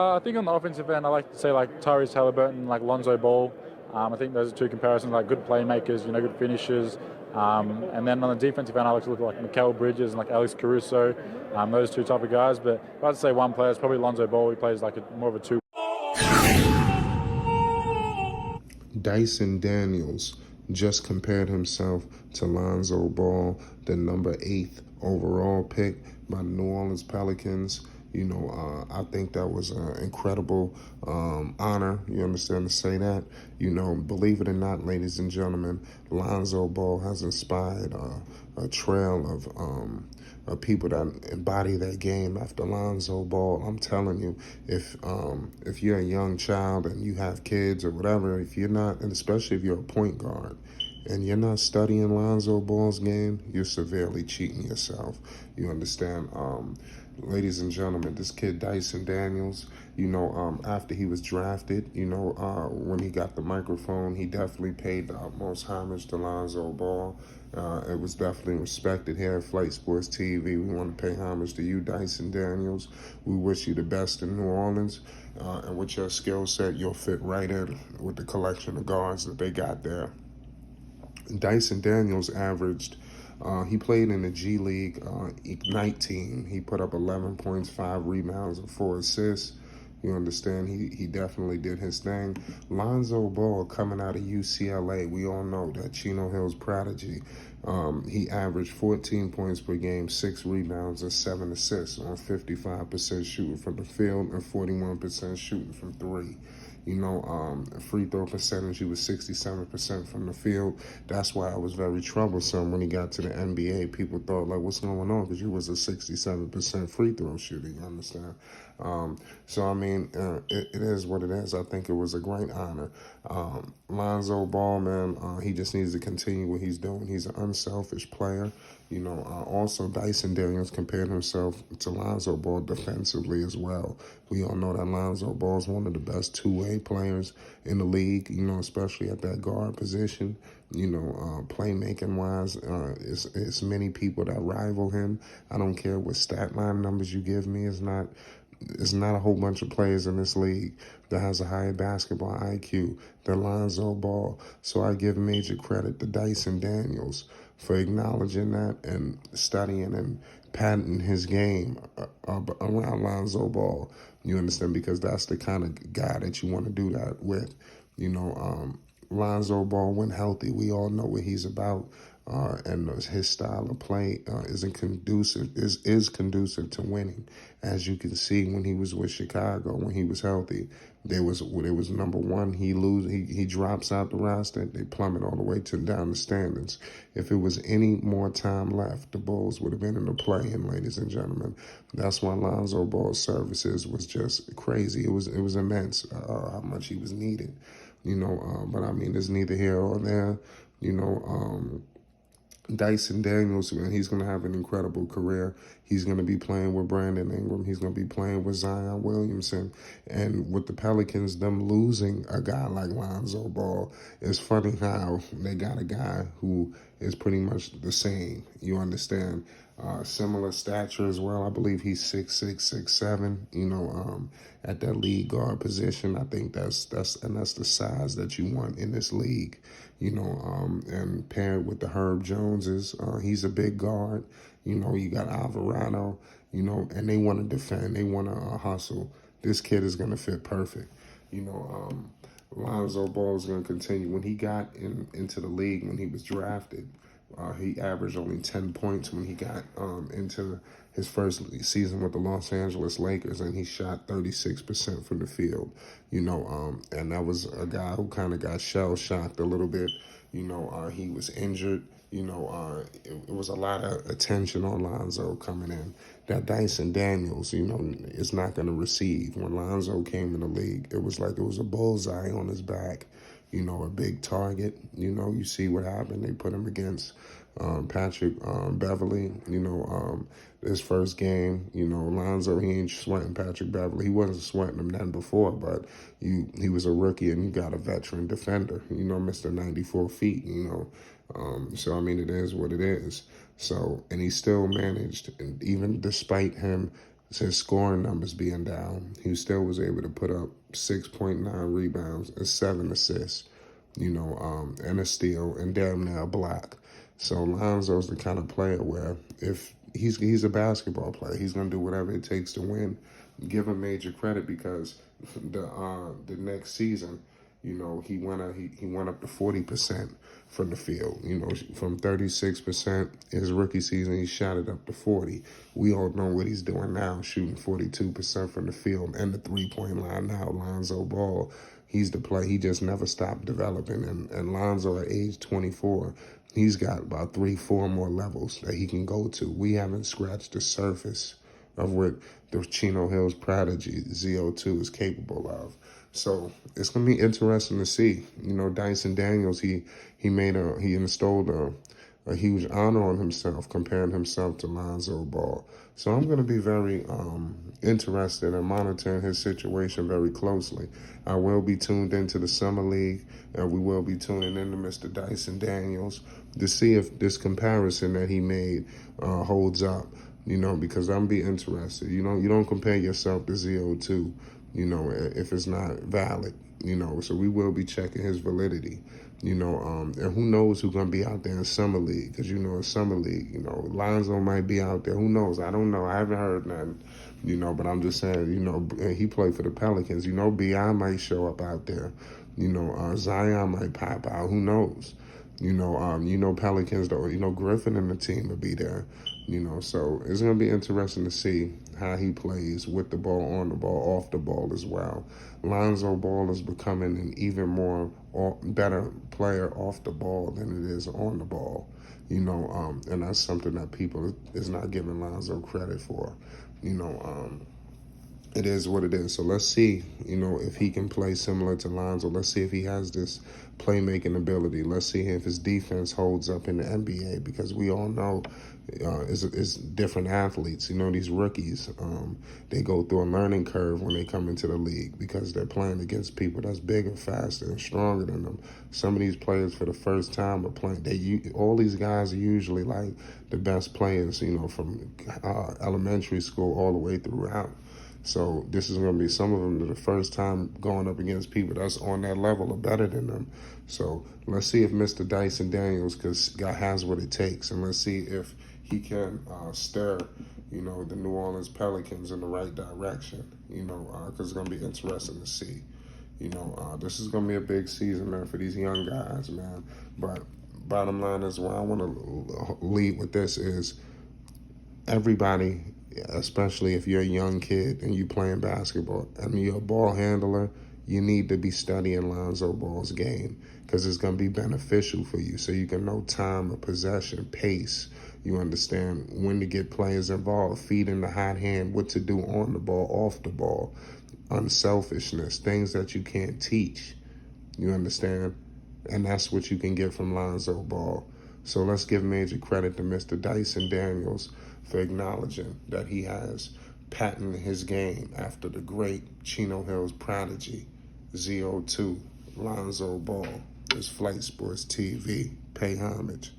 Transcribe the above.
I think on the offensive end, I like to say like Tyrese Halliburton, like Lonzo Ball. I think those are two comparisons, like good playmakers, good finishers. And then on the defensive end, I like to look at like Mikal Bridges and like Alex Caruso, those two type of guys. But if I had to say one player, it's probably Lonzo Ball. He plays like more of a two. Dyson Daniels just compared himself to Lonzo Ball, the number 8th overall pick by the New Orleans Pelicans. I think that was an incredible honor. You understand to say that? Believe it or not, ladies and gentlemen, Lonzo Ball has inspired a trail of people that embody that game after Lonzo Ball. I'm telling you, if you're a young child and you have kids or whatever, if you're not, and especially if you're a point guard, and you're not studying Lonzo Ball's game, you're severely cheating yourself. You understand? Ladies and gentlemen, this kid Dyson Daniels, after he was drafted, when he got the microphone, he definitely paid the utmost homage to Lonzo Ball. It was definitely respected here at Flight Sports TV. We want to pay homage to you, Dyson Daniels. We wish you the best in New Orleans. And with your skill set, you'll fit right in with the collection of guards that they got there. Dyson Daniels averaged, he played in the G League Ignite team. He put up 11 points, 5 rebounds, and 4 assists. You understand? He definitely did his thing. Lonzo Ball coming out of UCLA, we all know that Chino Hills prodigy. He averaged 14 points per game, 6 rebounds, and 7 assists on 55% shooting from the field and 41% shooting from 3. Free throw percentage, he was 67% from the field. That's why it was very troublesome when he got to the NBA. People thought, like, what's going on? Because you was a 67% free throw shooter, you understand? It is what it is. I think it was a great honor. Lonzo Ball, man, he just needs to continue what he's doing. He's an unselfish player. Also Dyson Daniels compared himself to Lonzo Ball defensively as well. We all know that Lonzo Ball is one of the best two-way players in the league, especially at that guard position. Playmaking-wise, it's many people that rival him. I don't care what stat line numbers you give me. It's not a whole bunch of players in this league that has a higher basketball IQ than Lonzo Ball. So I give major credit to Dyson Daniels for acknowledging that and studying and patenting his game around Lonzo Ball. You understand? Because that's the kind of guy that you want to do that with. Lonzo Ball, when healthy, we all know what he's about. And his style of play is conducive to winning. As you can see, when he was with Chicago, when he was healthy, there was number one. He drops out the roster. They plummet all the way down the standings. If it was any more time left, the Bulls would have been in the play-in, ladies and gentlemen. That's why Lonzo Ball's services was just crazy. It was immense how much he was needed. But I mean, it's neither here or there. Dyson Daniels, man, he's going to have an incredible career. He's going to be playing with Brandon Ingram. He's going to be playing with Zion Williamson. And with the Pelicans, them losing a guy like Lonzo Ball, it's funny how they got a guy who is pretty much the same. You understand? Similar stature as well. I believe he's 6'6", 6'7", at that lead guard position. I think that's the size that you want in this league, and paired with the Herb Joneses. He's a big guard. You got Alvarado, and they want to defend. They want to hustle. This kid is going to fit perfect. Lonzo Ball is going to continue. When he got into the league, when he was drafted, he averaged only 10 points when he got into his first season with the Los Angeles Lakers, and he shot 36% from the field. And that was a guy who kind of got shell-shocked a little bit. He was injured. It was a lot of attention on Lonzo coming in. That Dyson Daniels, is not going to receive. When Lonzo came in the league, it was like it was a bullseye on his back. A big target. You see what happened. They put him against Patrick Beverly. His first game, Lonzo, he ain't sweating Patrick Beverly. He wasn't sweating him then before, but he was a rookie and you got a veteran defender, Mr. 94 feet, So, it is what it is. So, and he still managed, and even despite him his scoring numbers being down, he still was able to put up 6.9 rebounds and 7 assists, and a steal and damn near a block. So Lonzo's the kind of player where if he's a basketball player, he's gonna do whatever it takes to win. Give him major credit because the next season, he went up to 40% from the field. From 36% his rookie season, he shot it up to 40. We all know what he's doing now, shooting 42% from the field and the 3-point line now. Lonzo Ball, he's the player. He just never stopped developing. And Lonzo at age 24, he's got about 3-4 more levels that he can go to. We haven't scratched the surface of what the Chino Hills prodigy ZO2 is capable of. So it's gonna be interesting to see. Dyson Daniels, he installed a huge honor on himself, comparing himself to Lonzo Ball. So I'm gonna be very interested in monitoring his situation very closely. I will be tuned into the Summer League, and we will be tuning into Mr. Dyson Daniels to see if this comparison that he made holds up. Because I'm be interested. You don't compare yourself to ZO2, if it's not valid, So we will be checking his validity, and who knows who's going to be out there in Summer League, because, in Summer League, Lonzo might be out there. Who knows? I don't know. I haven't heard nothing, but I'm just saying, he played for the Pelicans. B.I. might show up out there. Zion might pop out. Who knows? Pelicans, though, Griffin and the team will be there. So it's going to be interesting to see how he plays with the ball, on the ball, off the ball as well. Lonzo Ball is becoming an even more better player off the ball than it is on the ball, and that's something that people is not giving Lonzo credit for. It is what it is. So let's see, if he can play similar to Lonzo. Let's see if he has this playmaking ability. Let's see if his defense holds up in the NBA, because we all know it's different athletes. These rookies, they go through a learning curve when they come into the league because they're playing against people that's bigger, faster, and stronger than them. Some of these players for the first time are playing. All these guys are usually like the best players, from elementary school all the way throughout. So this is going to be some of them the first time going up against people that's on that level or better than them. So let's see if Mr. Dyson Daniels has what it takes, and let's see if he can stir, the New Orleans Pelicans in the right direction, because it's going to be interesting to see. This is going to be a big season, man, for these young guys, man. But bottom line is, what I want to lead with this is everybody, especially if you're a young kid and you playing basketball and you're a ball handler, you need to be studying Lonzo Ball's game, because it's going to be beneficial for you, so you can know time of possession, pace. You understand when to get players involved, feeding the hot hand, what to do on the ball, off the ball, unselfishness, things that you can't teach. You understand? And that's what you can get from Lonzo Ball. So let's give major credit to Mr. Dyson Daniels for acknowledging that he has patented his game after the great Chino Hills prodigy, ZO2, Lonzo Ball. It's Flight Sports TV. Pay homage.